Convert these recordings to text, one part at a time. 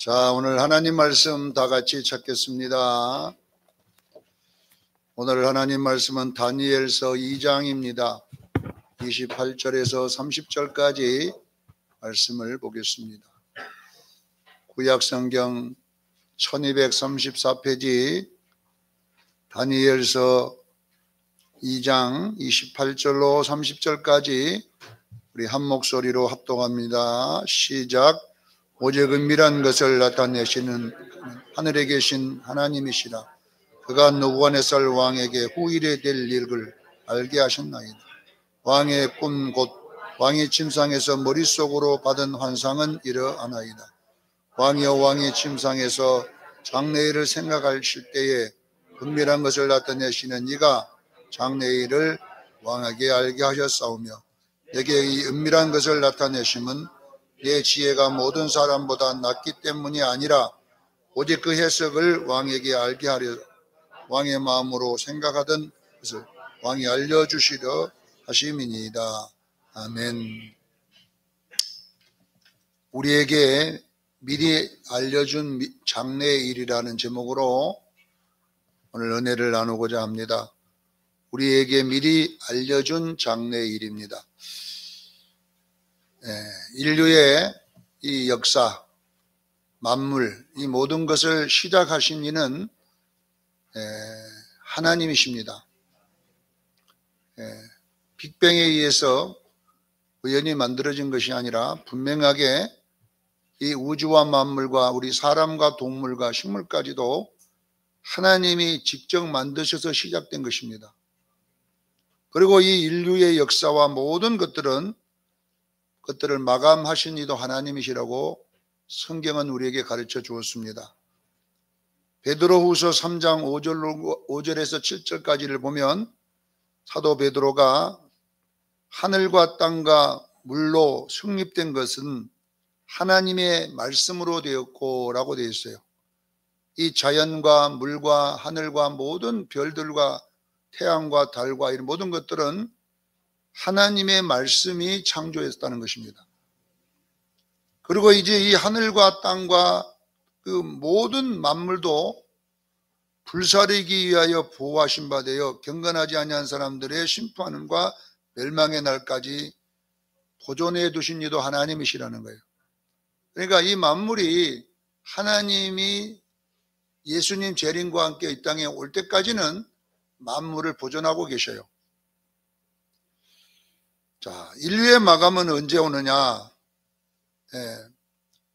자, 오늘 하나님 말씀 다 같이 찾겠습니다. 오늘 하나님 말씀은 다니엘서 2장입니다. 28절에서 30절까지 말씀을 보겠습니다. 구약성경 1234페이지 다니엘서 2장 28절로 30절까지 우리 한 목소리로 합독합니다. 시작. 오직 은밀한 것을 나타내시는 하늘에 계신 하나님이시라. 그가 느부갓네살 왕에게 후일에 될 일을 알게 하셨나이다. 왕의 꿈 곧 왕이 침상에서 머릿속으로 받은 환상은 이러하나이다. 왕이여 왕이 침상에서 장래일을 생각하실 때에 은밀한 것을 나타내시는 이가 장래일을 왕에게 알게 하셨사오며 내게 이 은밀한 것을 나타내심은 내 지혜가 모든 사람보다 낫기 때문이 아니라 오직 그 해석을 왕에게 알게 하려 왕의 마음으로 생각하던 것을 왕이 알려주시려 하심이니이다. 아멘. 우리에게 미리 알려준 장래의 일이라는 제목으로 오늘 은혜를 나누고자 합니다. 우리에게 미리 알려준 장래의 일입니다. 인류의 이 역사, 만물, 이 모든 것을 시작하신 이는 하나님이십니다. 빅뱅에 의해서 우연히 만들어진 것이 아니라 분명하게 이 우주와 만물과 우리 사람과 동물과 식물까지도 하나님이 직접 만드셔서 시작된 것입니다. 그리고 이 인류의 역사와 모든 것들을 마감하신 이도 하나님이시라고 성경은 우리에게 가르쳐 주었습니다. 베드로후서 3장 5절에서 7절까지를 보면 사도 베드로가 하늘과 땅과 물로 성립된 것은 하나님의 말씀으로 되었고 라고 되어 있어요. 이 자연과 물과 하늘과 모든 별들과 태양과 달과 이런 모든 것들은 하나님의 말씀이 창조했다는 것입니다. 그리고 이제 이 하늘과 땅과 그 모든 만물도 불사르기 위하여 보호하신 바 되어 경건하지 아니한 사람들의 심판과 멸망의 날까지 보존해 두신 이도 하나님이시라는 거예요. 그러니까 이 만물이 하나님이 예수님 재림과 함께 이 땅에 올 때까지는 만물을 보존하고 계셔요. 자, 인류의 마감은 언제 오느냐?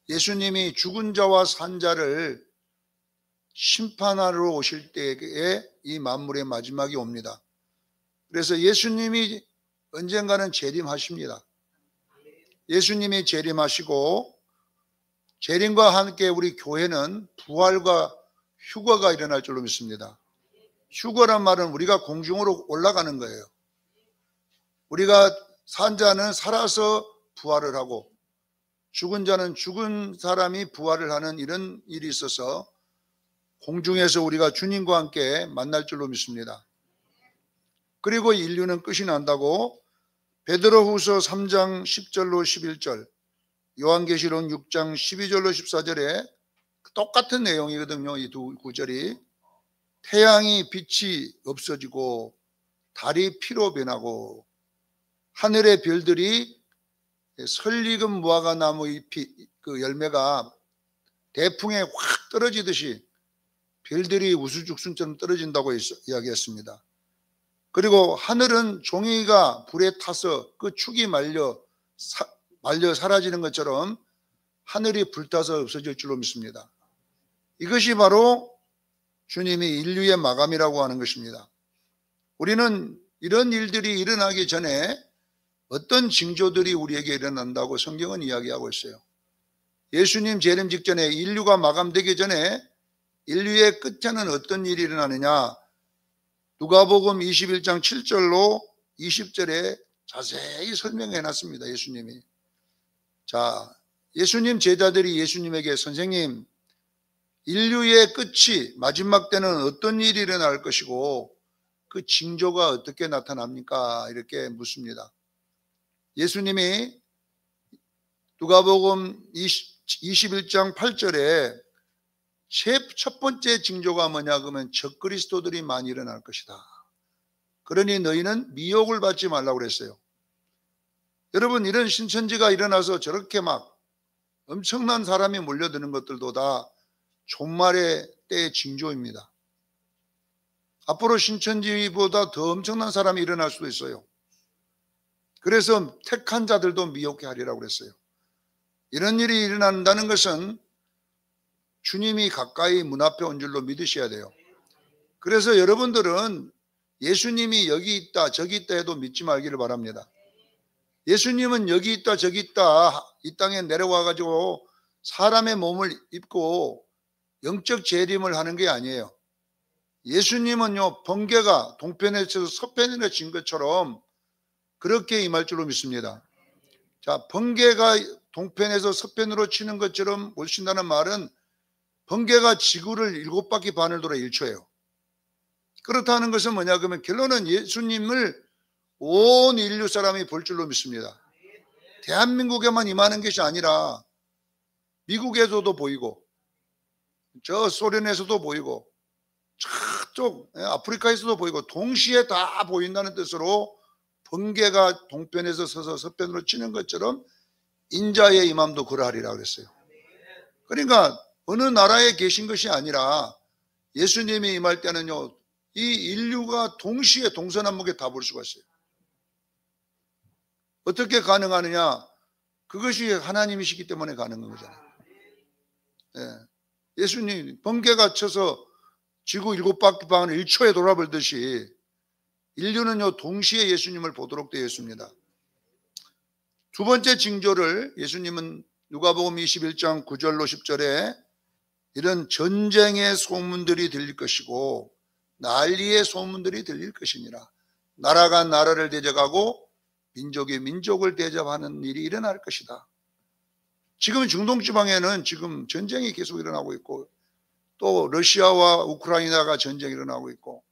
예수님이 죽은 자와 산 자를 심판하러 오실 때에 이 만물의 마지막이 옵니다. 그래서 예수님이 언젠가는 재림하십니다. 예수님이 재림하시고 재림과 함께 우리 교회는 부활과 휴거가 일어날 줄로 믿습니다. 휴거란 말은 우리가 공중으로 올라가는 거예요. 우리가 산 자는 살아서 부활을 하고 죽은 자는 죽은 사람이 부활을 하는 이런 일이 있어서 공중에서 우리가 주님과 함께 만날 줄로 믿습니다. 그리고 인류는 끝이 난다고 베드로후서 3장 10절로 11절, 요한계시록 6장 12절로 14절에 똑같은 내용이거든요. 이 두 구절이 태양이 빛이 없어지고 달이 피로 변하고 하늘의 별들이 설익은 무화과 나무 잎이 그 열매가 대풍에 확 떨어지듯이 별들이 우수죽순처럼 떨어진다고 이야기했습니다. 그리고 하늘은 종이가 불에 타서 그 축이 말려 사라지는 것처럼 하늘이 불타서 없어질 줄로 믿습니다. 이것이 바로 주님이 인류의 마감이라고 하는 것입니다. 우리는 이런 일들이 일어나기 전에 어떤 징조들이 우리에게 일어난다고 성경은 이야기하고 있어요. 예수님 재림 직전에 인류가 마감되기 전에 인류의 끝에는 어떤 일이 일어나느냐? 누가복음 21장 7절로 20절에 자세히 설명해 놨습니다. 예수님이. 자, 예수님 제자들이 예수님에게 선생님, 인류의 끝이 마지막 때는 어떤 일이 일어날 것이고 그 징조가 어떻게 나타납니까? 이렇게 묻습니다. 예수님이 누가복음 21장 8절에 첫 번째 징조가 뭐냐 그러면 적그리스도들이 많이 일어날 것이다. 그러니 너희는 미혹을 받지 말라고 그랬어요. 여러분, 이런 신천지가 일어나서 저렇게 막 엄청난 사람이 몰려드는 것들도 다 종말의 때의 징조입니다. 앞으로 신천지보다 더 엄청난 사람이 일어날 수도 있어요. 그래서 택한 자들도 미혹해 하리라고 그랬어요. 이런 일이 일어난다는 것은 주님이 가까이 문 앞에 온 줄로 믿으셔야 돼요. 그래서 여러분들은 예수님이 여기 있다 저기 있다 해도 믿지 말기를 바랍니다. 예수님은 여기 있다 저기 있다 이 땅에 내려와 가지고 사람의 몸을 입고 영적 재림을 하는 게 아니에요. 예수님은요, 번개가 동편에서 서편으로 진 것처럼 그렇게 임할 줄로 믿습니다. 자, 번개가 동편에서 서편으로 치는 것처럼 오신다는 말은 번개가 지구를 7바퀴 반을 돌아 1초예요. 그렇다는 것은 뭐냐 그러면 결론은 예수님을 온 인류 사람이 볼 줄로 믿습니다. 대한민국에만 임하는 것이 아니라 미국에서도 보이고 저 소련에서도 보이고 저쪽 아프리카에서도 보이고 동시에 다 보인다는 뜻으로 번개가 동편에서 서서 서편으로 치는 것처럼 인자의 임함도 그러하리라 그랬어요. 그러니까 어느 나라에 계신 것이 아니라 예수님이 임할 때는요, 이 인류가 동시에 동서남북에 다 볼 수가 있어요. 어떻게 가능하느냐? 그것이 하나님이시기 때문에 가능한 거잖아요. 예수님 번개가 쳐서 지구 7바퀴 반을 1초에 돌아버리듯이 인류는요 동시에 예수님을 보도록 되어 있습니다. 두 번째 징조를 예수님은 누가복음 21장 9절로 10절에 이런 전쟁의 소문들이 들릴 것이고 난리의 소문들이 들릴 것이니라. 나라가 나라를 대적하고 민족이 민족을 대접하는 일이 일어날 것이다. 지금 중동 지방에는 지금 전쟁이 계속 일어나고 있고 또 러시아와 우크라이나가 전쟁이 일어나고 있고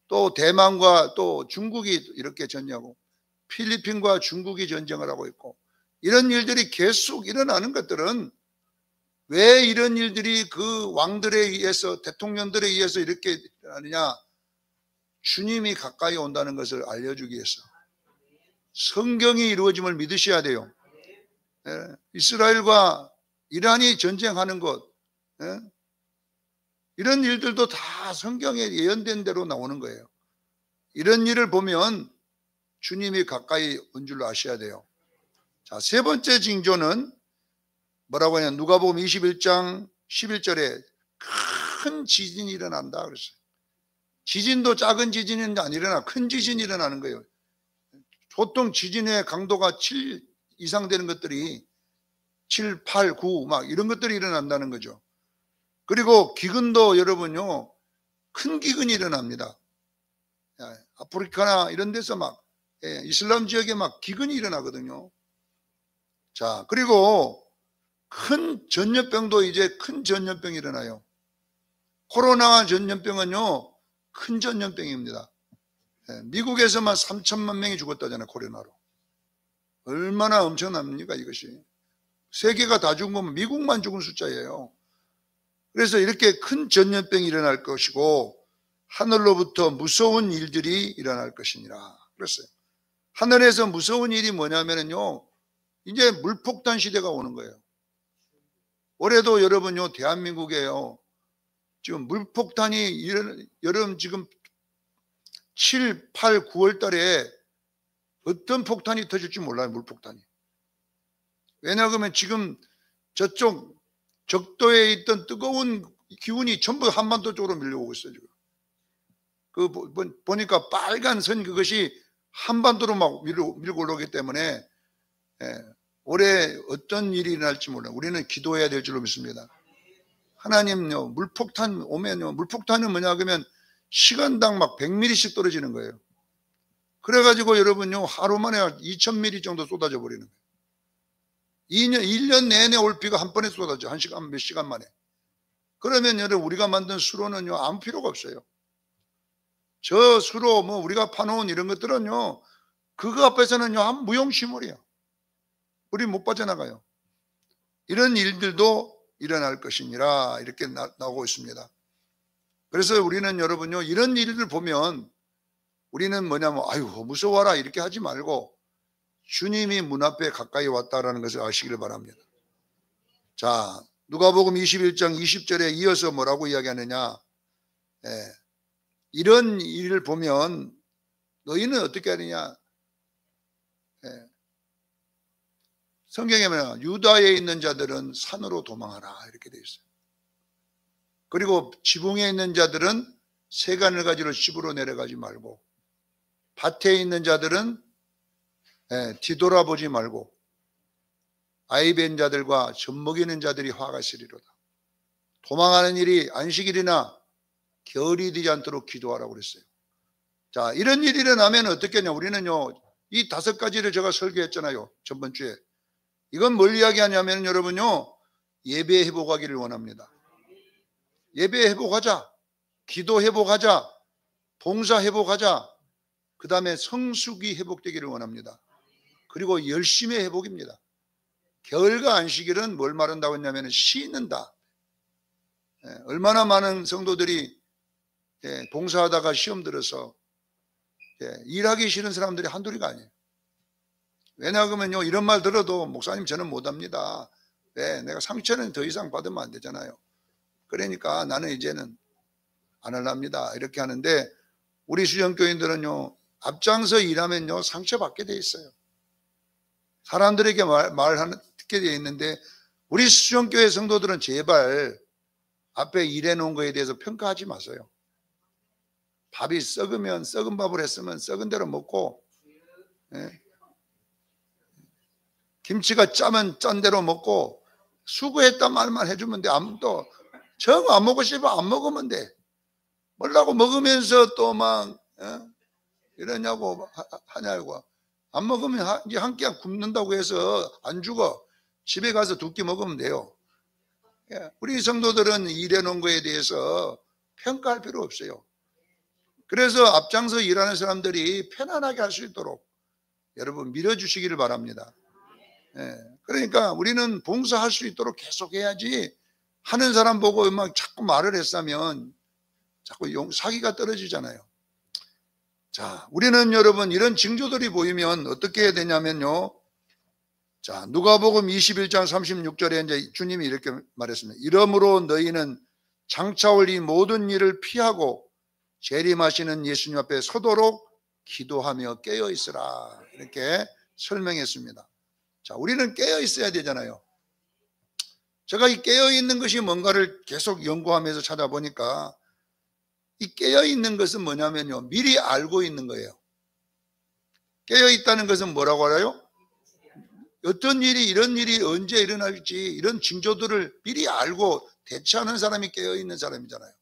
또 대만과 또 중국이 이렇게 전쟁하고 필리핀과 중국이 전쟁을 하고 있고 이런 일들이 계속 일어나는 것들은 왜 이런 일들이 그 왕들에 의해서 대통령들에 의해서 이렇게 일어나느냐? 주님이 가까이 온다는 것을 알려주기 위해서 성경이 이루어짐을 믿으셔야 돼요. 이스라엘과 이란이 전쟁하는 것 이런 일들도 다 성경에 예언된 대로 나오는 거예요. 이런 일을 보면 주님이 가까이 온 줄로 아셔야 돼요. 자, 세 번째 징조는 뭐라고 하냐? 누가복음 21장 11절에 큰 지진이 일어난다 그랬어요. 지진도 작은 지진이 안 일어나 큰 지진이 일어나는 거예요. 보통 지진의 강도가 7 이상 되는 것들이 7, 8, 9 막 이런 것들이 일어난다는 거죠. 그리고 기근도 여러분요 큰 기근이 일어납니다. 아프리카나 이런 데서 막 이슬람 지역에 막 기근이 일어나거든요. 자, 그리고 큰 전염병도 이제 큰 전염병이 일어나요. 코로나 전염병은요 큰 전염병입니다. 미국에서만 3천만 명이 죽었다잖아요. 코로나로. 얼마나 엄청납니까 이것이. 세계가 다 죽은 거면 미국만 죽은 숫자예요. 그래서 이렇게 큰 전염병이 일어날 것이고 하늘로부터 무서운 일들이 일어날 것이니라 그랬어요. 하늘에서 무서운 일이 뭐냐면요 이제 물폭탄 시대가 오는 거예요. 올해도 여러분요 대한민국에요 지금 물폭탄이 여러분 지금 7, 8, 9월 달에 어떤 폭탄이 터질지 몰라요. 물폭탄이. 왜냐하면 지금 저쪽 적도에 있던 뜨거운 기운이 전부 한반도 쪽으로 밀려오고 있어요. 지금. 그 보니까 빨간 선 그것이 한반도로 막 밀고 올라오기 때문에 올해 어떤 일이 일어날지 몰라요. 우리는 기도해야 될 줄로 믿습니다. 하나님요 물폭탄 오면요 물폭탄은 뭐냐 그러면 시간당 막 100mm씩 떨어지는 거예요. 그래가지고 여러분요 하루 만에 2000mm 정도 쏟아져 버리는 거예요. 1년 내내 올 비가 한 번에 쏟아져 한 시간 몇 시간 만에. 그러면 여러분 우리가 만든 수로는요 아무 필요가 없어요. 저 수로 뭐 우리가 파놓은 이런 것들은요 그거 앞에서는요 한 무용시물이야. 우리 못 빠져나가요. 이런 일들도 일어날 것이니라 이렇게 나오고 있습니다. 그래서 우리는 여러분요, 이런 일을 보면 우리는 뭐냐면 아유 무서워라 이렇게 하지 말고 주님이 문 앞에 가까이 왔다라는 것을 아시기를 바랍니다. 자, 누가복음 21장 20절에 이어서 뭐라고 이야기하느냐. 이런 일을 보면 너희는 어떻게 하느냐. 성경에 보면 유다에 있는 자들은 산으로 도망하라 이렇게 되어 있어요. 그리고 지붕에 있는 자들은 세간을 가지러 집으로 내려가지 말고, 밭에 있는 자들은 뒤돌아보지 말고, 아이 뵌 자들과 젖먹이는 자들이 화가 있으리로다. 도망하는 일이 안식일이나 겨울이 되지 않도록 기도하라고 그랬어요. 자, 이런 일이 일어나면 어떻게 하냐. 우리는요, 이 5가지를 제가 설교했잖아요, 전번 주에. 이건 뭘 이야기하냐면 여러분요, 예배 회복하기를 원합니다. 예배 회복하자, 기도 회복하자, 봉사 회복하자, 그 다음에 성숙이 회복되기를 원합니다. 그리고 열심의 회복입니다. 겨울과 안식일은 뭘 말한다고 했냐면 쉬는다. 얼마나 많은 성도들이 봉사하다가 시험 들어서 일하기 싫은 사람들이 한둘이가 아니에요. 왜냐하면요, 이런 말 들어도 목사님 저는 못합니다. 왜? 내가 상처는 더 이상 받으면 안 되잖아요. 그러니까 나는 이제는 안 하랍니다. 이렇게 하는데 우리 수련교인들은요, 앞장서 일하면요 상처받게 돼 있어요. 사람들에게 말하게 돼 있는데 우리 수련교회 성도들은 제발 앞에 일해 놓은 거에 대해서 평가하지 마세요. 밥이 썩으면 썩은 밥을 했으면 썩은 대로 먹고, 김치가 짜면 짠 대로 먹고, 수고했단 말만 해주면 돼. 또 정 안 먹고 싶으면 안 먹으면 돼. 뭐라고 먹으면서 또 막 이러냐고 하냐고. 안 먹으면 이제 한 끼 굶는다고 해서 안 죽어. 집에 가서 2끼 먹으면 돼요. 우리 성도들은 일해 놓은 거에 대해서 평가할 필요 없어요. 그래서 앞장서 일하는 사람들이 편안하게 할 수 있도록 여러분 밀어주시기를 바랍니다. 그러니까 우리는 봉사할 수 있도록 계속 해야지, 하는 사람 보고 막 자꾸 말을 했으면 자꾸 사기가 떨어지잖아요. 자, 우리는 여러분 이런 징조들이 보이면 어떻게 해야 되냐면요. 자, 누가복음 21장 36절에 이제 주님이 이렇게 말했습니다. 이러므로 너희는 장차올 이 모든 일을 피하고 재림하시는 예수님 앞에 서도록 기도하며 깨어 있으라. 이렇게 설명했습니다. 자, 우리는 깨어 있어야 되잖아요. 제가 이 깨어 있는 것이 뭔가를 계속 연구하면서 찾아보니까 이 깨어 있는 것은 뭐냐면요, 미리 알고 있는 거예요. 깨어 있다는 것은 뭐라고 알아요? 어떤 일이, 이런 일이 언제 일어날지 이런 징조들을 미리 알고 대처하는 사람이 깨어 있는 사람이잖아요.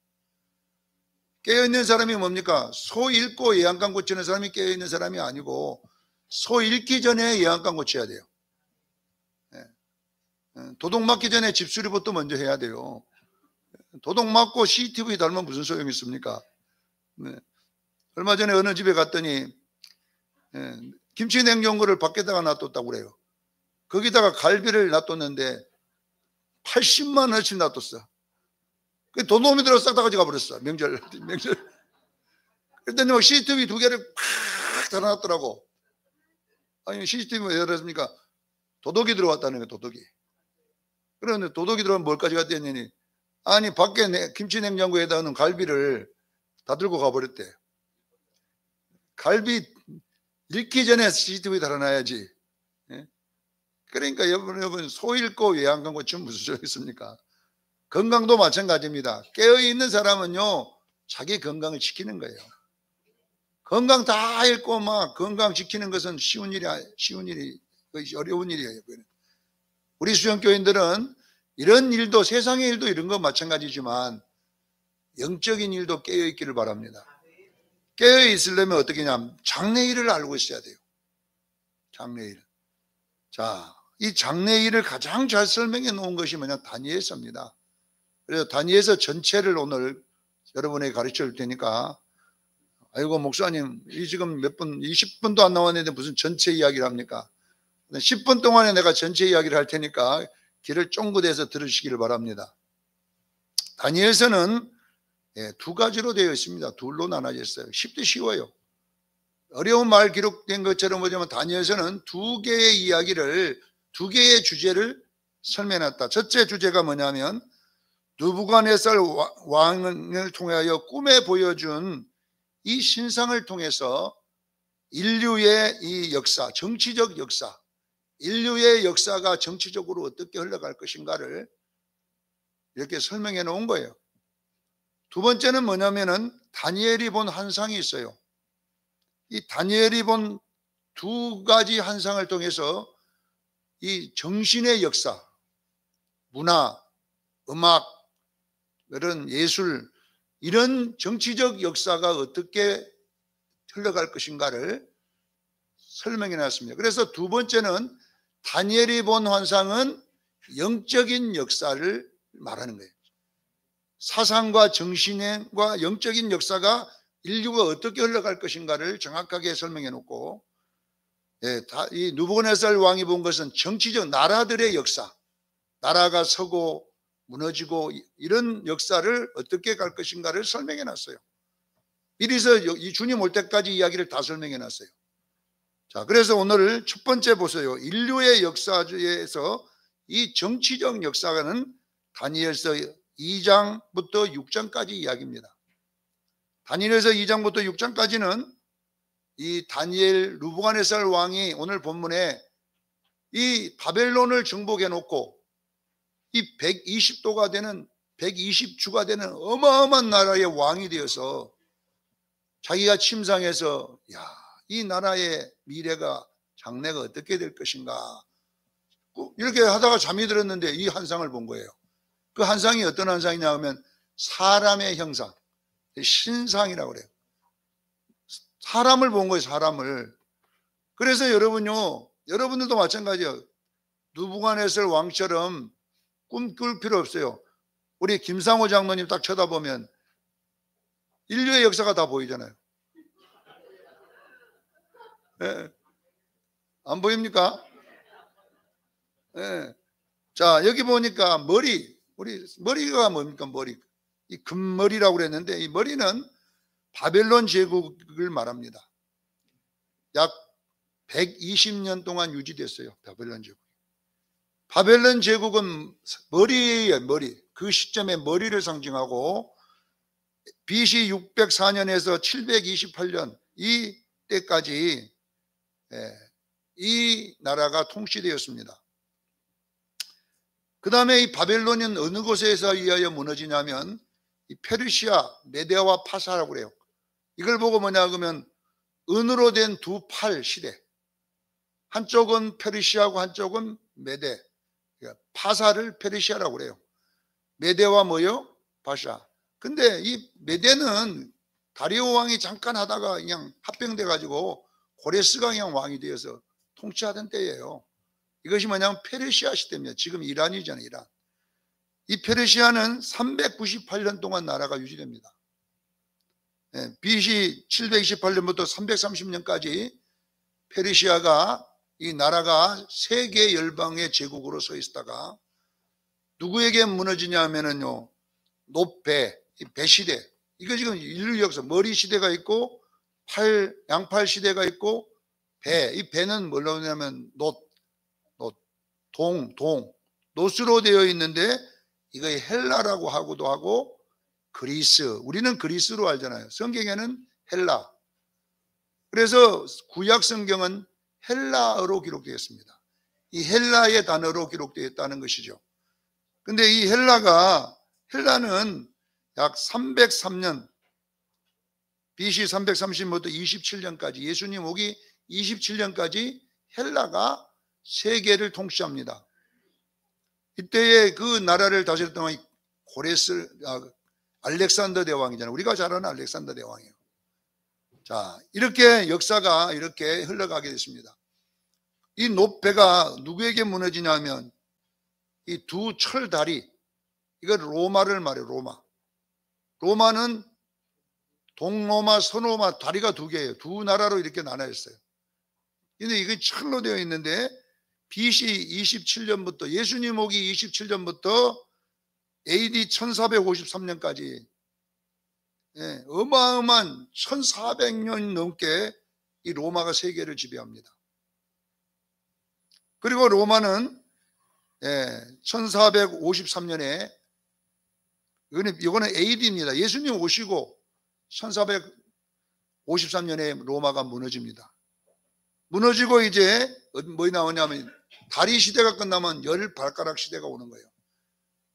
깨어 있는 사람이 뭡니까? 소 잃고 예안간 고치는 사람이 깨어 있는 사람이 아니고, 소 잃기 전에 예안간 고쳐야 돼요. 도둑 맞기 전에 집수리부터 먼저 해야 돼요. 도둑 맞고 CCTV 달면 무슨 소용이 있습니까? 얼마 전에 어느 집에 갔더니 김치 냉장고를 밖에다가 놔뒀다고 그래요. 거기다가 갈비를 놔뒀는데 80만 원씩 놔뒀어. 그 도둑놈이 들어 싹 다 가져가 버렸어. 명절. 그랬더니 막 CCTV 2개를 팍 달아놨더라고. 아니, CCTV 왜 그랬습니까? 도둑이 들어왔다는 거예요, 도둑이. 그런데 도둑이 들어오면 뭘까지 갔다 했더니, 아니, 밖에 김치 냉장고에다 넣은 갈비를 다 들고 가버렸대. 갈비 익기 전에 CCTV 달아놔야지. 그러니까 여러분, 소 잃고 예안간 고치면 무슨 소용이 있습니까? 건강도 마찬가지입니다. 깨어있는 사람은요, 자기 건강을 지키는 거예요. 건강 다 잃고 막 건강 지키는 것은 쉬운 일이 어려운 일이에요. 우리 수련교인들은 이런 일도, 세상의 일도 이런 거 마찬가지지만 영적인 일도 깨어있기를 바랍니다. 깨어있으려면 어떻게 하냐면 장래일을 알고 있어야 돼요. 장래일. 자, 이 장래일을 가장 잘 설명해 놓은 것이 뭐냐? 다니엘서입니다. 그래서 다니엘서 전체를 오늘 여러분에게 가르쳐 줄 테니까, 아이고 목사님 이 지금 몇 분, 20분도 안 나왔는데 무슨 전체 이야기를 합니까? 10분 동안에 내가 전체 이야기를 할 테니까 귀를 쫑긋해서 들으시기를 바랍니다. 다니엘서는 두 가지로 되어 있습니다. 둘로 나눠져 있어요. 쉽도 쉬워요. 어려운 말 기록된 것처럼 보자면 다니엘서는 두 개의 이야기를, 두 개의 주제를 설명했다. 첫째 주제가 뭐냐면 느부갓네살 왕을 통하여 꿈에 보여준 이 신상을 통해서 인류의 이 역사, 정치적 역사, 인류의 역사가 정치적으로 어떻게 흘러갈 것인가를 이렇게 설명해 놓은 거예요. 두 번째는 뭐냐면은 다니엘이 본 환상이 있어요. 이 다니엘이 본 두 가지 환상을 통해서 이 정신의 역사, 문화, 음악, 이런 예술, 이런 정치적 역사가 어떻게 흘러갈 것인가를 설명해 놨습니다. 그래서 두 번째는 다니엘이 본 환상은 영적인 역사를 말하는 거예요. 사상과 정신과 영적인 역사가 인류가 어떻게 흘러갈 것인가를 정확하게 설명해 놓고, 이 느부갓네살 왕이 본 것은 정치적 나라들의 역사, 나라가 서고 무너지고 이런 역사를 어떻게 갈 것인가를 설명해 놨어요. 미리서 이 주님 올 때까지 이야기를 다 설명해 놨어요. 자, 그래서 오늘 첫 번째 보세요. 인류의 역사에서 이 정치적 역사는 다니엘서 2장부터 6장까지 이야기입니다. 다니엘서 2장부터 6장까지는 이 다니엘 느부갓네살 왕이 오늘 본문에 이 바벨론을 정복해 놓고 이 120도가 되는 120주가 되는 어마어마한 나라의 왕이 되어서 자기가 침상에서 이 나라의 미래가 장래가 어떻게 될 것인가 이렇게 하다가 잠이 들었는데 이 환상을 본 거예요. 그 환상이 어떤 환상이냐 하면 사람의 형상, 신상이라고 그래요. 사람을 본 거예요. 사람을. 그래서 여러분들도 마찬가지예요. 느부갓네살 왕처럼 꿈꿀 필요 없어요. 우리 김상호 장로님 딱 쳐다보면 인류의 역사가 다 보이잖아요. 안 보입니까? 자, 여기 보니까 우리 머리가 뭡니까? 머리. 이 금머리라고 그랬는데 이 머리는 바벨론 제국을 말합니다. 약 120년 동안 유지됐어요. 바벨론 제국. 바벨론 제국은 머리예요. 머리. 그 시점에 머리를 상징하고 BC 604년에서 728년 이 때까지 이 나라가 통치되었습니다. 그 다음에 이 바벨론은 어느 곳에서 의하여 무너지냐면 이 페르시아, 메데와 파사라고 그래요. 이걸 보고 뭐냐 그러면 은으로 된 두 팔 시대. 한쪽은 페르시아고 한쪽은 메데. 파사를 페르시아라고 그래요. 메데와 뭐요? 파샤. 근데 이 메데는 다리오 왕이 잠깐 하다가 그냥 합병돼 가지고 고레스가 그냥 왕이 되어서 통치하던 때예요. 이것이 뭐냐면 페르시아 시대입니다. 지금 이란이잖아요. 이란. 이 페르시아는 398년 동안 나라가 유지됩니다. BC 728년부터 330년까지 페르시아가 이 나라가 세계 열방의 제국으로 서 있다가 누구에게 무너지냐 하면은요, 노배, 배 시대. 이거 지금 인류 역사, 머리 시대가 있고 양팔 시대가 있고 배. 이 배는 뭘로 하냐면 노스로 되어 있는데 이거 헬라라고 하고도 하고 그리스. 우리는 그리스로 알잖아요. 성경에는 헬라. 그래서 구약 성경은 헬라어로 기록되어 있습니다. 이 헬라의 단어로 기록되어 있다는 것이죠. 근데 이 헬라는 약 303년, BC 330부터 27년까지, 예수님 오기 27년까지 헬라가 세계를 통치합니다. 이때에 그 나라를 다스렸던 알렉산더 대왕이잖아요. 우리가 잘 아는 알렉산더 대왕이에요. 자, 이렇게 역사가 이렇게 흘러가게 됐습니다. 이 노배가 누구에게 무너지냐면 이 두 철다리, 이거 로마를 말해요. 로마는 동로마, 서로마 다리가 두 개예요. 두 나라로 이렇게 나눠 있어요. 근데 이게 철로 되어 있는데 BC 27년부터 예수님 오기 27년부터 AD 1453년까지 어마어마한 1400년 넘게 이 로마가 세계를 지배합니다. 그리고 로마는 1453년에 이거는 AD입니다. 예수님 오시고 1453년에 로마가 무너집니다. 무너지고 이제 뭐 나오냐면 다리 시대가 끝나면 열 발가락 시대가 오는 거예요.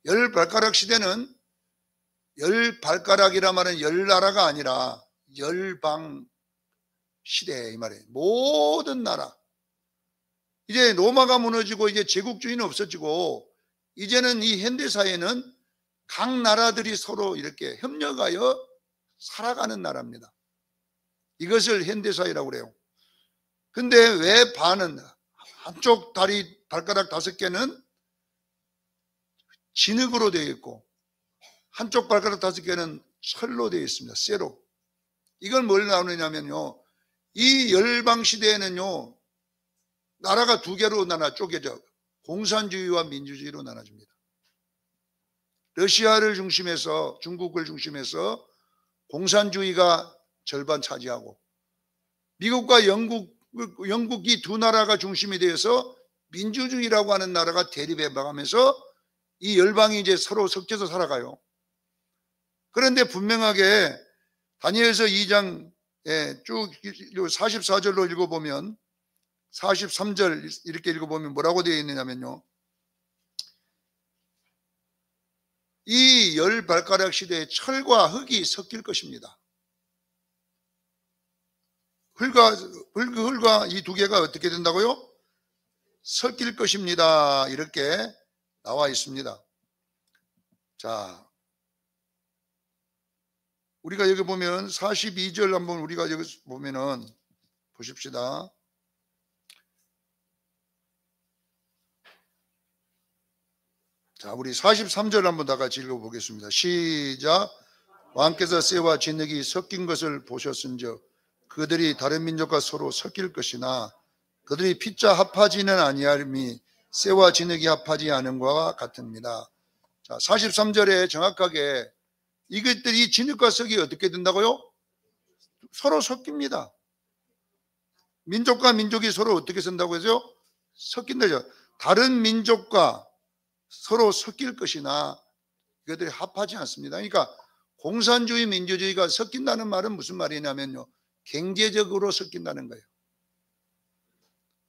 열 발가락 시대는 열 발가락이라 말은 열 나라가 아니라 열방 시대 이 말이에요. 모든 나라. 이제 로마가 무너지고 이제 제국주의는 없어지고 이제는 이 현대사회는 각 나라들이 서로 이렇게 협력하여 살아가는 나라입니다. 이것을 현대사회라고 그래요. 근데 왜 반은 한쪽 다리 발가락 5개는 진흙으로 되어 있고 한쪽 발가락 5개는 철로 되어 있습니다. 쇠로. 이걸 뭘 나누냐면요. 이 열방 시대에는요. 나라가 2개로 쪼개져 공산주의와 민주주의로 나눠집니다. 러시아를 중심해서 중국을 중심해서 공산주의가 절반 차지하고 미국과 영국이 두 나라가 중심이 되어서 민주주의라고 하는 나라가 대립해 가면서 이 열방이 이제 서로 섞여서 살아가요. 그런데 분명하게 다니엘서 2장 쭉 44절로 읽어보면 43절 이렇게 읽어보면 뭐라고 되어 있느냐면요. 이 열 발가락 시대에 철과 흙이 섞일 것입니다. 흙과 이 2개가 어떻게 된다고요? 섞일 것입니다. 이렇게 나와 있습니다. 자, 우리가 여기 보면 42절 한번 우리가 여기 보면은 보십시다. 자, 우리 43절 한번 다 같이 읽어보겠습니다. 시작. 왕께서 쇠와 진흙이 섞인 것을 보셨은즉 그들이 다른 민족과 서로 섞일 것이나 그들이 피자 합하지는 아니하리니 쇠와 진흙이 합하지 않은 것과 같습니다. 자, 43절에 정확하게 이것들이 진흙과 석이 어떻게 된다고요? 서로 섞입니다. 민족과 민족이 서로 어떻게 쓴다고 해서 섞인다죠. 다른 민족과 서로 섞일 것이나 이것들이 합하지 않습니다. 그러니까 공산주의, 민주주의가 섞인다는 말은 무슨 말이냐면요. 경제적으로 섞인다는 거예요.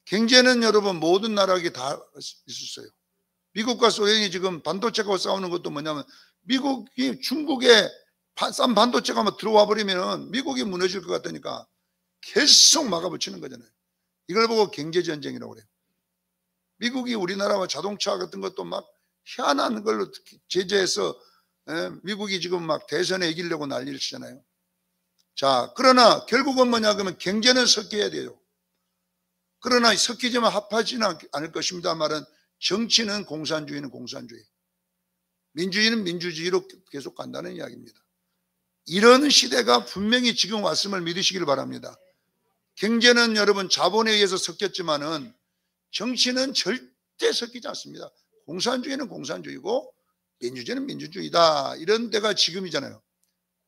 경제는 여러분 모든 나라에게 다 있었어요. 미국과 소련이 지금 반도체가 싸우는 것도 뭐냐면 미국이 중국에 싼 반도체가 막 들어와 버리면 미국이 무너질 것 같으니까 계속 막아붙이는 거잖아요. 이걸 보고 경제전쟁이라고 그래요. 미국이 우리나라와 자동차 같은 것도 막 희한한 걸로 제재해서 미국이 지금 막 대선에 이기려고 난리를 치잖아요. 자, 그러나 결국은 뭐냐 그러면 경제는 섞여야 돼요. 그러나 섞이지만 합하지는 않을 것입니다. 말은 정치는 공산주의는 공산주의, 민주주의는 민주주의로 계속 간다는 이야기입니다. 이런 시대가 분명히 지금 왔음을 믿으시길 바랍니다. 경제는 여러분 자본에 의해서 섞였지만은 정치는 절대 섞이지 않습니다. 공산주의는 공산주의고 민주주의는 민주주의다. 이런 때가 지금이잖아요.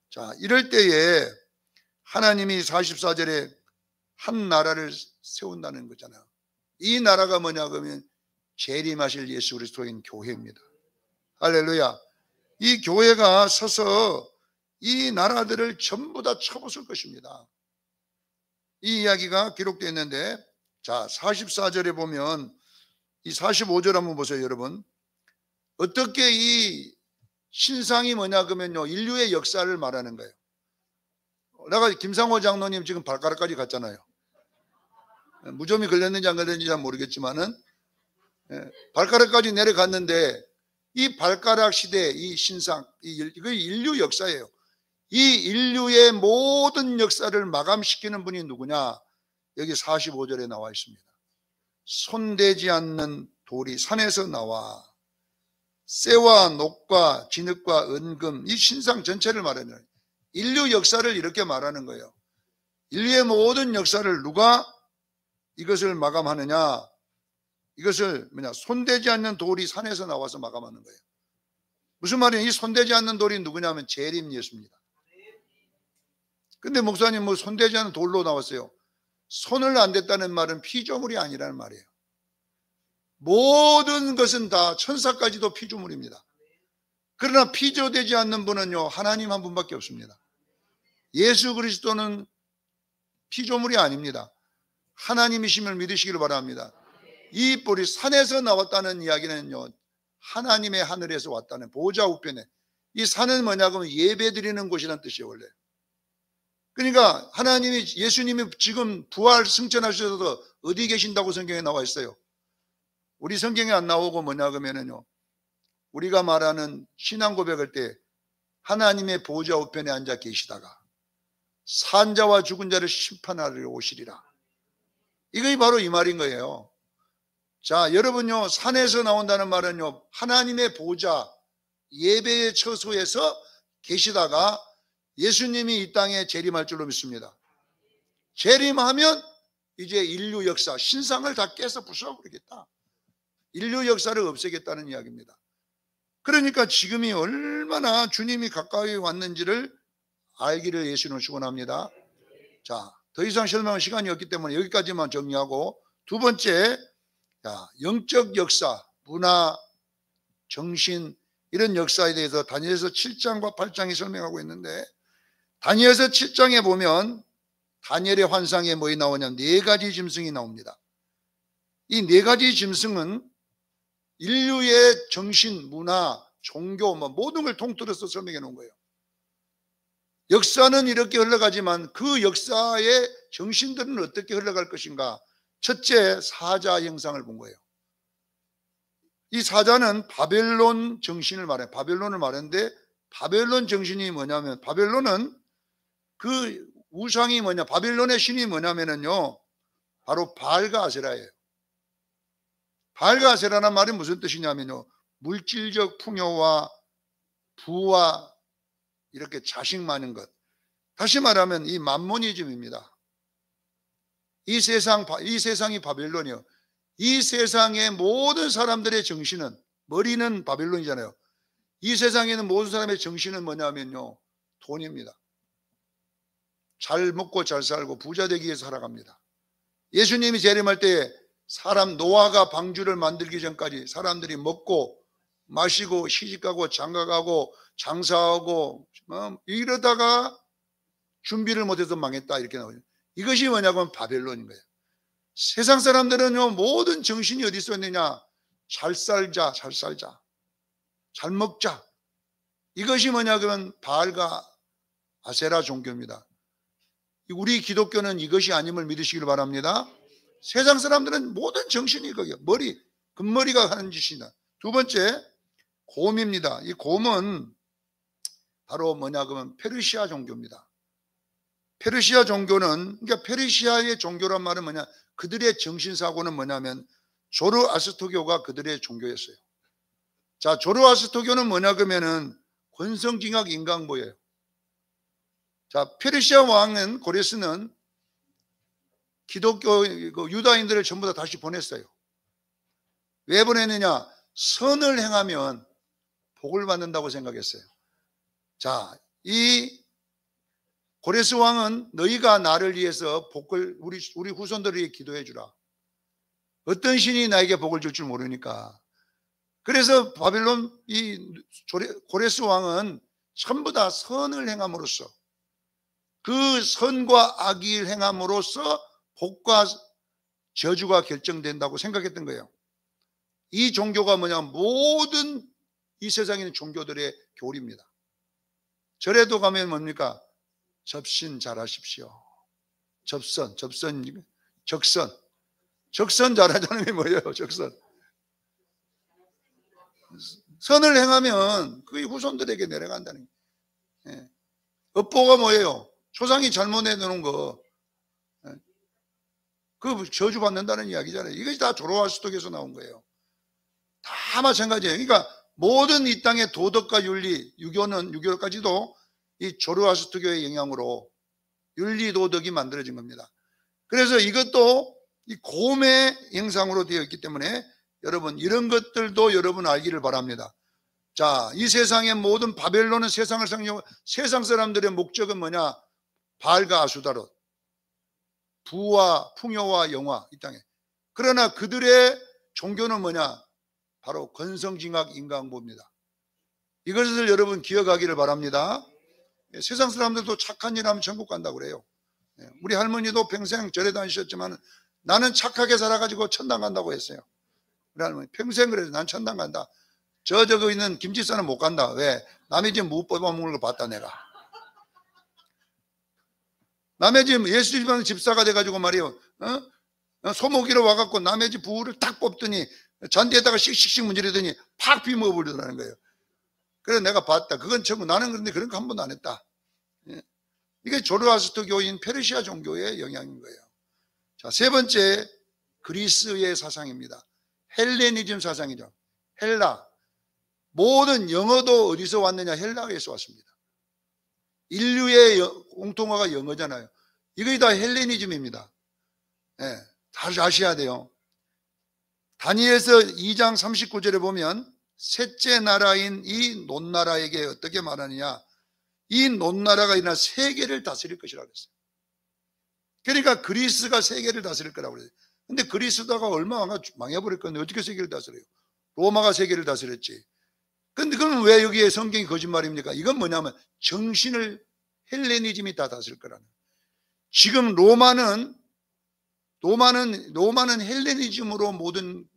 자, 이럴 때에 하나님이 44절에 한 나라를 세운다는 거잖아요. 이 나라가 뭐냐 그러면 재림하실 예수 그리스도인 교회입니다. 할렐루야. 이 교회가 서서 이 나라들을 전부 다 쳐부술 것입니다. 이 이야기가 기록되어 있는데, 자, 44절에 보면 이 45절 한번 보세요, 여러분. 어떻게 이 신상이 뭐냐 그러면요, 인류의 역사를 말하는 거예요. 내가 김상호 장로님 지금 발가락까지 갔잖아요. 무좀이 걸렸는지 안 걸렸는지 잘 모르겠지만은 발가락까지 내려갔는데 이 발가락 시대, 이 신상, 이거 인류 역사예요. 이 인류의 모든 역사를 마감시키는 분이 누구냐? 여기 45절에 나와 있습니다. 손대지 않는 돌이 산에서 나와 쇠와 녹과 진흙과 은금, 이 신상 전체를 말하는 거예요. 인류 역사를 이렇게 말하는 거예요. 인류의 모든 역사를 누가 이것을 마감하느냐? 이것을 손대지 않는 돌이 산에서 나와서 마감하는 거예요. 무슨 말이에요? 이 손대지 않는 돌이 누구냐면 재림 예수입니다. 근데 목사님 뭐 손대지 않는 돌로 나왔어요. 손을 안 댔다는 말은 피조물이 아니라는 말이에요. 모든 것은 다 천사까지도 피조물입니다. 그러나 피조되지 않는 분은요, 하나님 한 분밖에 없습니다. 예수 그리스도는 피조물이 아닙니다. 하나님이심을 믿으시기를 바랍니다. 이 뿔이 산에서 나왔다는 이야기는요, 하나님의 하늘에서 왔다는, 보좌 우편에. 이 산은 뭐냐고 하면 예배 드리는 곳이라는 뜻이에요, 원래. 그러니까 하나님이, 예수님이 지금 부활 승천하셔서 어디 계신다고 성경에 나와 있어요. 우리 성경에 안 나오고 뭐냐 그러면요, 우리가 말하는 신앙 고백할 때 하나님의 보좌 우편에 앉아 계시다가 산자와 죽은 자를 심판하러 오시리라. 이것이 바로 이 말인 거예요. 자, 여러분요, 산에서 나온다는 말은요, 하나님의 보좌, 예배의 처소에서 계시다가 예수님이 이 땅에 재림할 줄로 믿습니다. 재림하면 이제 인류 역사, 신상을 다 깨서 부숴버리겠다. 인류 역사를 없애겠다는 이야기입니다. 그러니까 지금이 얼마나 주님이 가까이 왔는지를 알기를 예수는 축원합니다. 자, 더 이상 설명할 시간이 없기 때문에 여기까지만 정리하고, 두 번째, 영적 역사, 문화, 정신, 이런 역사에 대해서 다니엘서 7장과 8장이 설명하고 있는데, 다니엘서 7장에 보면 다니엘의 환상에 뭐가 나오냐면 4가지 짐승이 나옵니다. 이 4가지 짐승은 인류의 정신, 문화, 종교, 모든 걸 통틀어서 설명해 놓은 거예요. 역사는 이렇게 흘러가지만 그 역사의 정신들은 어떻게 흘러갈 것인가? 첫째, 사자 형상을 본 거예요. 이 사자는 바벨론 정신을 말해요. 바벨론을 말하는데, 바벨론 정신이 뭐냐면, 바벨론은 그 우상이 뭐냐, 바벨론의 신이 뭐냐면요, 바로 바알과 아세라예요. 바알과 아세라는 말이 무슨 뜻이냐면요, 물질적 풍요와 부와 이렇게 자식 많은 것. 다시 말하면 이 만모니즘입니다. 이 세상이 바벨론이요. 이 세상의 모든 사람들의 정신은, 머리는 바벨론이잖아요. 이 세상에 있는 모든 사람의 정신은 뭐냐면요, 돈입니다. 잘 먹고 잘 살고 부자 되기 위해서 살아갑니다. 예수님이 재림할 때 사람, 노아가 방주를 만들기 전까지 사람들이 먹고 마시고 시집가고 장가가고 장사하고 이러다가 준비를 못해서 망했다, 이렇게 나오죠. 이것이 뭐냐고 하면 바벨론인 거예요. 세상 사람들은요, 모든 정신이 어디 있었느냐, 잘 살자, 잘 살자, 잘 먹자. 이것이 뭐냐고 하면 바알과 아세라 종교입니다. 우리 기독교는 이것이 아님을 믿으시길 바랍니다. 세상 사람들은 모든 정신이 거기요, 머리, 금머리가 하는 짓이다. 두 번째, 곰입니다. 이 곰은 바로 뭐냐고 하면 페르시아 종교입니다. 페르시아 종교는, 그러니까 페르시아의 종교란 말은 뭐냐, 그들의 정신사고는 뭐냐면 조르아스토교가 그들의 종교였어요. 자, 조르아스토교는 뭐냐 그러면은 권성징악 인간보예요. 자, 페르시아 왕은, 고레스는 기독교 유다인들을 전부 다 다시 보냈어요. 왜 보냈느냐? 선을 행하면 복을 받는다고 생각했어요. 자, 이 고레스 왕은 너희가 나를 위해서 복을, 우리 후손들을 위해 기도해 주라. 어떤 신이 나에게 복을 줄 줄 모르니까. 그래서 바벨론 이 고레스 왕은 전부 다 선을 행함으로써, 그 선과 악을 행함으로써 복과 저주가 결정된다고 생각했던 거예요. 이 종교가 뭐냐, 모든 이 세상에 있는 종교들의 교리입니다. 절에도 가면 뭡니까? 접신 잘하십시오. 적선 잘하자는 게 뭐예요? 적선. 선을 행하면 그게 후손들에게 내려간다는 거예요. 예. 업보가 뭐예요? 조상이 잘못해 놓은 거, 그 저주받는다는 이야기잖아요. 이것이 다 조로아스토교에서 나온 거예요. 다 마찬가지예요. 그러니까 모든 이 땅의 도덕과 윤리, 유교까지도 이 조로아스토교의 영향으로 윤리 도덕이 만들어진 겁니다. 그래서 이것도 이 곰의 형상으로 되어 있기 때문에 여러분 이런 것들도 여러분 알기를 바랍니다. 자, 이 세상의 모든 바벨론은 세상을 상징하고 세상 사람들의 목적은 뭐냐? 바알과 아수다롯, 부와 풍요와 영화, 이 땅에. 그러나 그들의 종교는 뭐냐? 바로 권성징악 인간보입니다. 이것을 여러분 기억하기를 바랍니다. 세상 사람들도 착한 일 하면 천국 간다고 그래요. 우리 할머니도 평생 절에 다니셨지만 나는 착하게 살아가지고 천당 간다고 했어요. 우리 할머니 평생 그래서 난 천당 간다. 저거 있는 김치사는 못 간다. 왜? 남의 집 무 뽑아먹는 거 봤다 내가. 남의 집 예수 집안 집사가 돼가지고 말이에요. 소모기로 와갖고 남의 집 부를 딱 뽑더니 잔디에다가 씩씩씩 문지르더니 팍 비먹어버리더라는 거예요. 그래서 내가 봤다. 그건 전부 나는 그런데 그런 거 한 번도 안 했다. 이게 조르아스터 교인 페르시아 종교의 영향인 거예요. 자, 세 번째 그리스의 사상입니다. 헬레니즘 사상이죠. 헬라. 모든 영어도 어디서 왔느냐? 헬라에서 왔습니다. 인류의 공통어가 영어잖아요. 이거 다 헬레니즘입니다. 네, 다 아셔야 돼요. 다니엘서 2장 39절에 보면 셋째 나라인 이 놋나라에게 어떻게 말하느냐? 이 놋나라가 일어나 세계를 다스릴 것이라고 그랬어요. 그러니까 그리스가 세계를 다스릴 거라고 그랬어요. 근데 그리스도가 얼마나 망해버릴 건데 어떻게 세계를 다스려요? 로마가 세계를 다스렸지. 근데 그럼 왜 여기에 성경이 거짓말입니까? 이건 뭐냐면 정신을 헬레니즘이 다 다스릴 거라는. 지금 로마는 헬레니즘으로 모든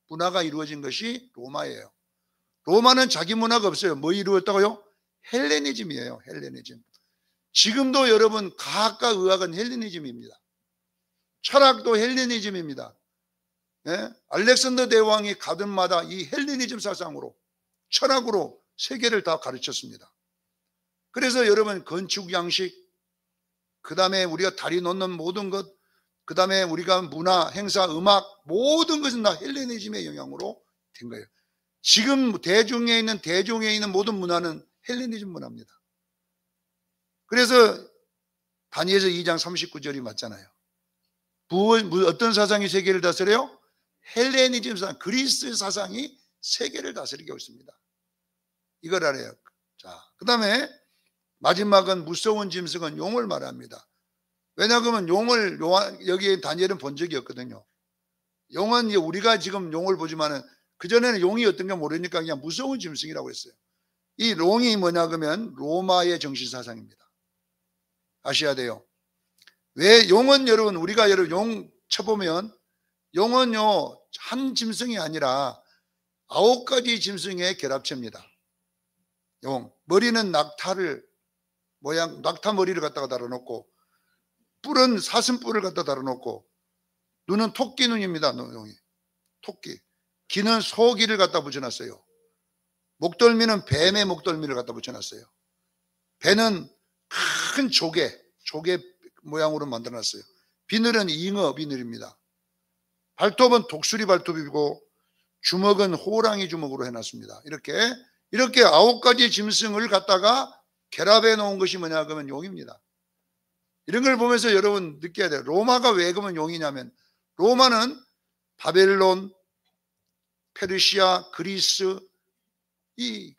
문화가 이루어진 것이 로마예요. 로마는 자기 문화가 없어요. 뭐 이루었다고요? 헬레니즘이에요. 헬레니즘. 지금도 여러분 과학과 의학은 헬레니즘입니다. 철학도 헬레니즘입니다. 네? 알렉산더 대왕이 가던 마다 이 헬레니즘 사상으로 철학으로 세계를 다 가르쳤습니다. 그래서 여러분 건축 양식, 그 다음에 우리가 다리 놓는 모든 것, 그 다음에 우리가 문화, 행사, 음악 모든 것은 다 헬레니즘의 영향으로 된 거예요. 지금 대중에 있는 모든 문화는 헬레니즘 문화입니다. 그래서 다니엘서 2장 39절이 맞잖아요. 어떤 사상이 세계를 다스려요? 헬레니즘 사상, 그리스 사상이 세계를 다스리고 있습니다. 이걸 알아요. 자, 그 다음에 마지막은 무서운 짐승은 용을 말합니다. 왜냐하면 용을 여기에 다니엘은 본 적이 없거든요. 용은 우리가 지금 용을 보지만은 그전에는 용이 어떤가 모르니까 그냥 무서운 짐승이라고 했어요. 이 용이 뭐냐 그러면 로마의 정신사상입니다. 아셔야 돼요. 왜 용은 여러분 우리가 용 쳐보면 용은요 한 짐승이 아니라 9가지 짐승의 결합체입니다. 용 머리는 낙타 머리를 갖다가 달아놓고 뿔은 사슴뿔을 갖다 달아놓고 눈은 토끼 눈입니다. 용이 토끼. 귀는 소귀를 갖다 붙여놨어요. 목덜미는 뱀의 목덜미를 갖다 붙여놨어요. 배는 큰 조개 모양으로 만들어놨어요. 비늘은 잉어 비늘입니다. 발톱은 독수리 발톱이고 주먹은 호랑이 주먹으로 해놨습니다. 이렇게 9가지 짐승을 갖다가 결합해 놓은 것이 뭐냐 그러면 용입니다. 이런 걸 보면서 여러분 느껴야 돼요. 로마가 왜 그러면 용이냐면 로마는 바벨론, 페르시아, 그리스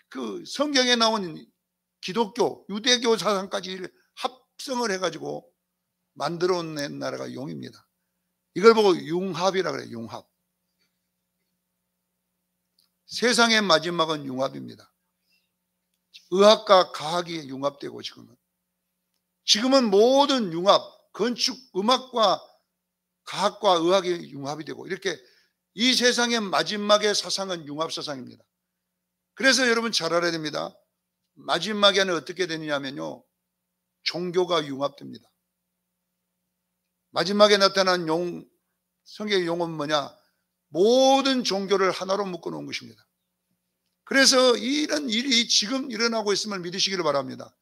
그 성경에 나온 기독교, 유대교 사상까지 합성을 해가지고 만들어낸 나라가 용입니다. 이걸 보고 융합이라 그래요. 융합. 세상의 마지막은 융합입니다. 의학과 과학이 융합되고 지금은 모든 융합, 건축, 음악과 과학과 의학이 융합이 되고 이렇게 이 세상의 마지막의 사상은 융합 사상입니다. 그래서 여러분 잘 알아야 됩니다. 마지막에는 어떻게 되느냐면요. 종교가 융합됩니다. 마지막에 나타난 성경의 용은 뭐냐? 모든 종교를 하나로 묶어놓은 것입니다. 그래서 이런 일이 지금 일어나고 있음을 믿으시기를 바랍니다.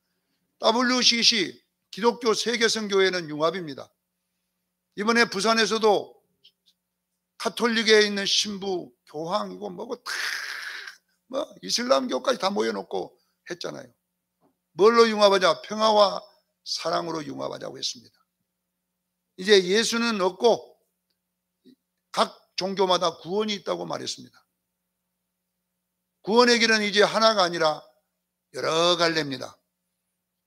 WCC 기독교 세계선교회는 융합입니다. 이번에 부산에서도 카톨릭에 있는 신부, 교황이고 뭐고 다 이슬람교까지 다 모여놓고 했잖아요. 뭘로 융합하자? 평화와 사랑으로 융합하자고 했습니다. 이제 예수는 없고 각 종교마다 구원이 있다고 말했습니다. 구원의 길은 이제 하나가 아니라 여러 갈래입니다.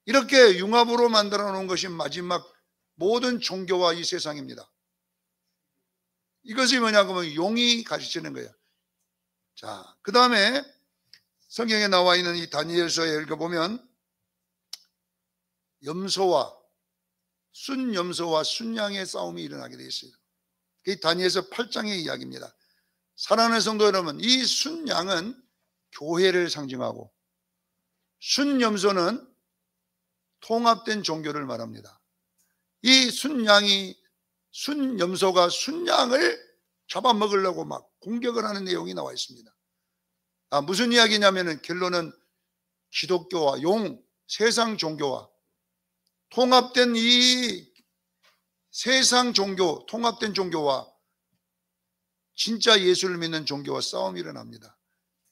이렇게 융합으로 만들어 놓은 것이 마지막 모든 종교와 이 세상입니다. 이것이 뭐냐 하면 용이 가르치는 거예요. 자, 그 다음에 성경에 나와 있는 이 다니엘서에 읽어보면 염소와 순염소와 순양의 싸움이 일어나게 되어 있어요. 이 다니엘서 8장의 이야기입니다. 사랑하는 성도 여러분, 이 순양은 교회를 상징하고 순염소는 통합된 종교를 말합니다. 이 순염소가 순양을 잡아먹으려고 막 공격을 하는 내용이 나와 있습니다. 무슨 이야기냐면은 결론은 기독교와 세상 종교와 통합된 이 세상 종교, 통합된 종교와 진짜 예수를 믿는 종교와 싸움이 일어납니다.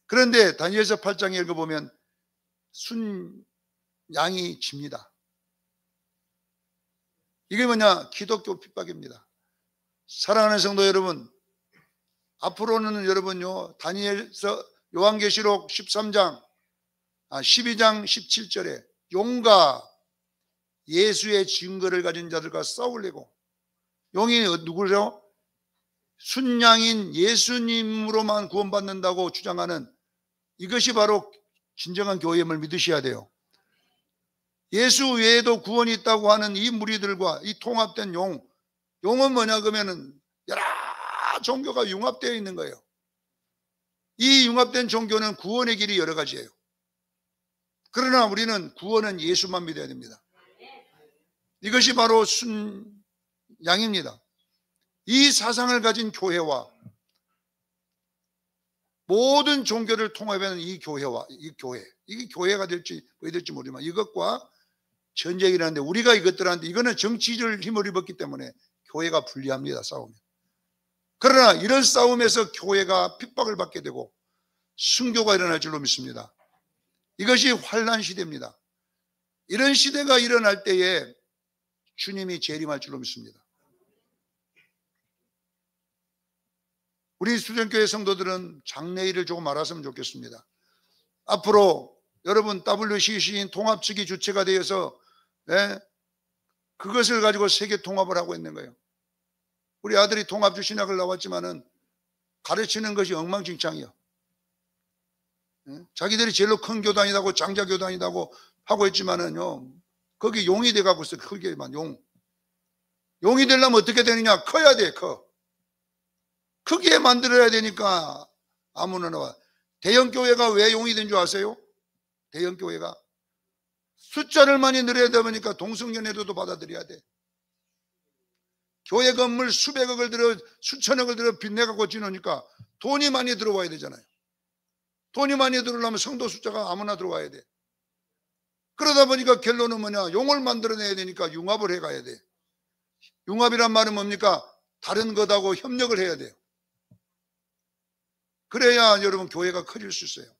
그런데 다니엘서 8장에 읽어보면 순양이 집니다. 이게 뭐냐? 기독교 핍박입니다. 사랑하는 성도 여러분, 앞으로는 여러분요, 다니엘서 요한계시록 12장 17절에 용과 예수의 증거를 가진 자들과 싸우려고, 용이 누구죠? 순양인 예수님으로만 구원받는다고 주장하는, 이것이 바로 진정한 교회임을 믿으셔야 돼요. 예수 외에도 구원이 있다고 하는 이 무리들과 이 통합된 용은 뭐냐 그러면은 여러 종교가 융합되어 있는 거예요. 이 융합된 종교는 구원의 길이 여러 가지예요. 그러나 우리는 구원은 예수만 믿어야 됩니다. 이것이 바로 순양입니다. 이 사상을 가진 교회와 모든 종교를 통합하는 이 교회와 이게 교회가 될지 뭐 될지 모르지만 이것과 전쟁이 일어나는데, 우리가 이것들한테, 이거는 정치를 힘을 입었기 때문에 교회가 불리합니다. 싸우면. 그러나 이런 싸움에서 교회가 핍박을 받게 되고 순교가 일어날 줄로 믿습니다. 이것이 환난 시대입니다. 이런 시대가 일어날 때에 주님이 재림할 줄로 믿습니다. 우리 수련교회 성도들은 장래일을 조금 알았으면 좋겠습니다. 앞으로 여러분 WCC인 통합 측이 주체가 되어서 그것을 가지고 세계 통합을 하고 있는 거예요. 우리 아들이 통합주 신학을 나왔지만은 가르치는 것이 엉망진창이요. 자기들이 제일로 큰 교단이라고 장자교단이라고 하고 있지만은요, 거기 용이 돼가고 있어요. 크게만 용이 되려면 어떻게 되느냐? 커야 돼. 크게 만들어야 되니까 아무나 나와. 대형교회가 왜 용이 된 줄 아세요? 대형교회가 숫자를 많이 늘려야 되니까 동성연애도 받아들여야 돼. 교회 건물 수백억을 들여 수천억을 들여 빚내갖고 지으니까 돈이 많이 들어와야 되잖아요. 돈이 많이 들어오려면 성도 숫자가 아무나 들어와야 돼. 그러다 보니까 결론은 뭐냐? 용을 만들어내야 되니까 융합을 해가야 돼. 융합이란 말은 뭡니까? 다른 것하고 협력을 해야 돼요. 그래야 여러분 교회가 커질 수 있어요.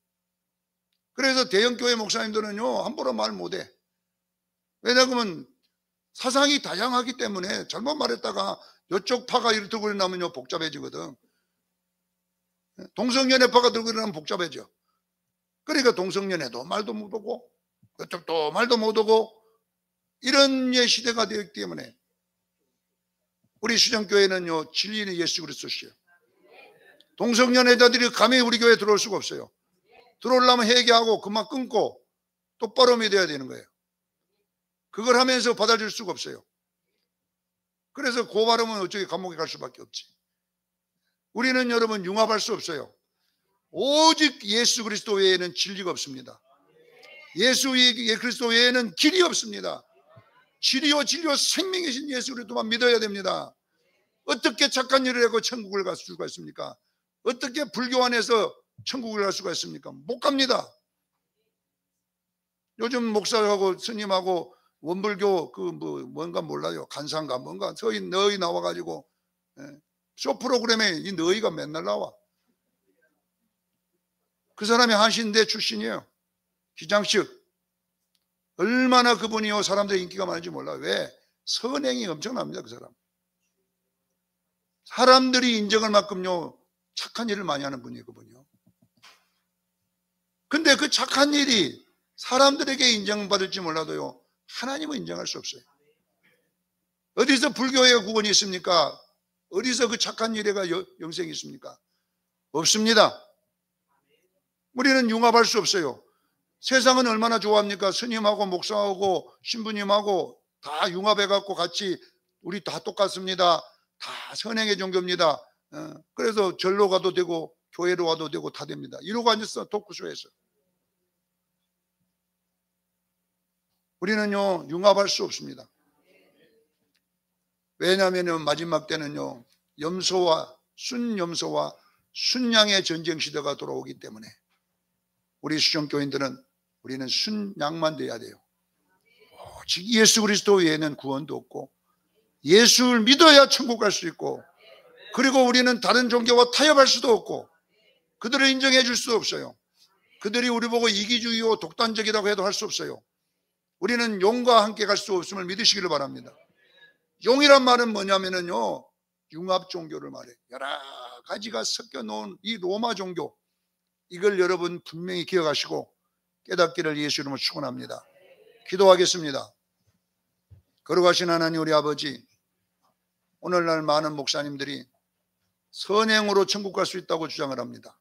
그래서 대형교회 목사님들은요, 함부로 말 못해. 왜냐하면 사상이 다양하기 때문에 잘못 말했다가 이쪽 파가 이렇게 들고 일어나면요 복잡해지거든. 동성연애파가 들고 일어나면 복잡해져. 그러니까 동성연애도 말도 못하고 이쪽도 말도 못하고 이런 시대가 되었기 때문에 우리 수정교회는요 진리는 예수 그리스도시요. 동성연애자들이 감히 우리 교회에 들어올 수가 없어요. 들어오려면 회개하고 그만 끊고 똑바로 믿어야 되는 거예요. 그걸 하면서 받아줄 수가 없어요. 그래서 고발하면 어쩌게 감옥에 갈 수밖에 없지. 우리는 여러분 융합할 수 없어요. 오직 예수 그리스도 외에는 진리가 없습니다. 예수 그리스도 외에는 길이 없습니다. 진리요 생명이신 예수 그리스도만 믿어야 됩니다. 어떻게 착한 일을 하고 천국을 갈 수가 있습니까? 어떻게 불교 안에서 천국을 갈 수가 있습니까? 못 갑니다. 요즘 목사하고 스님하고 원불교 뭔가 몰라요. 간상가 뭔가 너희 나와가지고 쇼 프로그램에 이 너희가 맨날 나와. 그 사람이 한신대 출신이에요. 기장식. 얼마나 그분이요 사람들의 인기가 많은지 몰라요. 왜? 선행이 엄청납니다. 그 사람. 사람들이 인정할 만큼요 착한 일을 많이 하는 분이에요, 그분이요. 근데 그 착한 일이 사람들에게 인정받을지 몰라도요 하나님은 인정할 수 없어요. 어디서 불교의 구원이 있습니까? 어디서 그 착한 일에가 영생이 있습니까? 없습니다. 우리는 융합할 수 없어요. 세상은 얼마나 좋아합니까? 스님하고 목사하고 신부님하고 다 융합해갖고 같이 우리 다 똑같습니다. 다 선행의 종교입니다. 그래서 절로 가도 되고 교회로 와도 되고 다 됩니다. 이러고 앉았어, 토크쇼에서. 우리는요 융합할 수 없습니다. 왜냐하면 마지막 때는요 염소와 순염소와 순양의 전쟁 시대가 돌아오기 때문에 우리 수정교인들은 우리는 순양만 돼야 돼요. 오직 예수 그리스도 외에는 구원도 없고 예수를 믿어야 천국 갈 수 있고, 그리고 우리는 다른 종교와 타협할 수도 없고 그들을 인정해 줄 수 없어요. 그들이 우리 보고 이기주의요 독단적이라고 해도 할 수 없어요. 우리는 용과 함께 갈 수 없음을 믿으시기를 바랍니다. 용이란 말은 뭐냐면요 융합 종교를 말해. 여러 가지가 섞여 놓은 이 로마 종교, 이걸 여러분 분명히 기억하시고 깨닫기를 예수 이름으로 축원합니다. 기도하겠습니다. 거룩하신 하나님 우리 아버지, 오늘날 많은 목사님들이 선행으로 천국 갈 수 있다고 주장을 합니다.